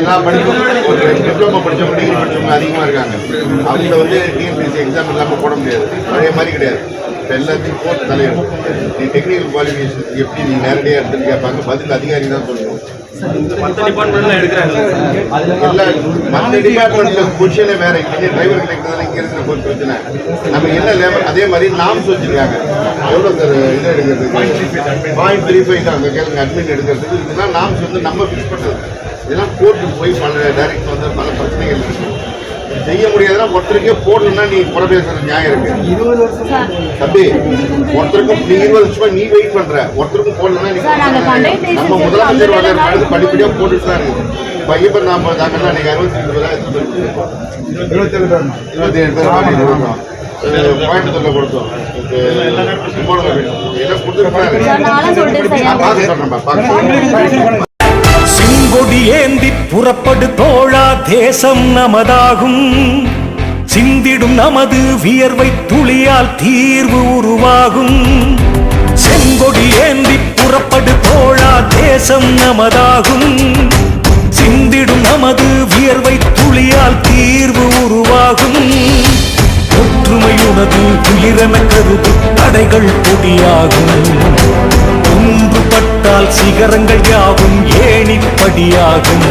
நான் ஒரு டிப்ளமோ படித்தவங்க டிகிரி படித்தவங்க அதிகமாக இருக்காங்க. அவங்கள டிஎன்பிஎஸ்சி எக்ஸாம் இல்லாமல் போட முடியாது. அதே மாதிரி கிடையாது. இப்போ எல்லாத்தையும் போட்டு தலையிடும். நீ டெக்னிக்கல் குவாலிஃபிகேஷன் எப்படி நீ நேரடியாக எடுத்துன்னு கேட்பாங்க. பதில் அதிகாரி தான் சொல்லணும். மற்ற டிபார்ட்மெண்ட்ல எடுக்கிறாங்க. மற்ற டிபார்ட்மெண்ட்ல பொசிஷனே வேற. இங்கே டிரைவர் கிடைக்கிறதுல இங்கே இருக்கிற ஒரு பிரச்சனை. நம்ம என்ன லேபர் அதே மாதிரி நாம்ஸ் வச்சிருக்காங்க. எவ்வளோ சார் இது எடுக்கிறதுக்கு 0.35 தான். அந்த கேளுங்க அட்மின் எடுக்கிறதுக்கு. இதுதான் நாம்ஸ் நம்ம ஃபிக்ஸ் பண்ணுறது. இதெல்லாம் கோர்ட்டுக்கு போய் பல டைரக்ட் பல பிரச்சனைகள் இருக்கு. செய்ய முடியாதுன்னா ஒருத்தருக்கே போடணும்னா நீ புற பேசுற நியாயம் இருக்கு. தம்பி ஒருத்தருக்கும் நீ 20 வருஷமா நீ வெயிட் பண்ற. ஒருத்தருக்கும் போடணும்னா நம்ம முதலமைச்சர் வளர்ந்து படிப்படியா போட்டுட்டு தான் இருக்குது. பையன் நாம தாங்கன்னா நீங்க 27 பேர் கோயம்புத்தூர்ல கொடுத்தோம். எல்லாம் கொடுத்துருக்காங்க. செங்கொடி ஏந்தி புறப்படு தோழா, தேசம் நமதாகும். சிந்திடும் நமது வியர்வை துளியால் தீர்வு உருவாகும். செங்கொடி ஏந்தி புறப்படு தோழா, தேசம் நமதாகும். சிந்திடும் நமது வியர்வை துளியால் தீர்வு உருவாகும். ஒற்றுமையுனது உயிரென கருது தடைகள் பொடியாகும். ஒன்றுபட்டால் சிகரங்கள் யாவும் ஏணிப்படியாகும்.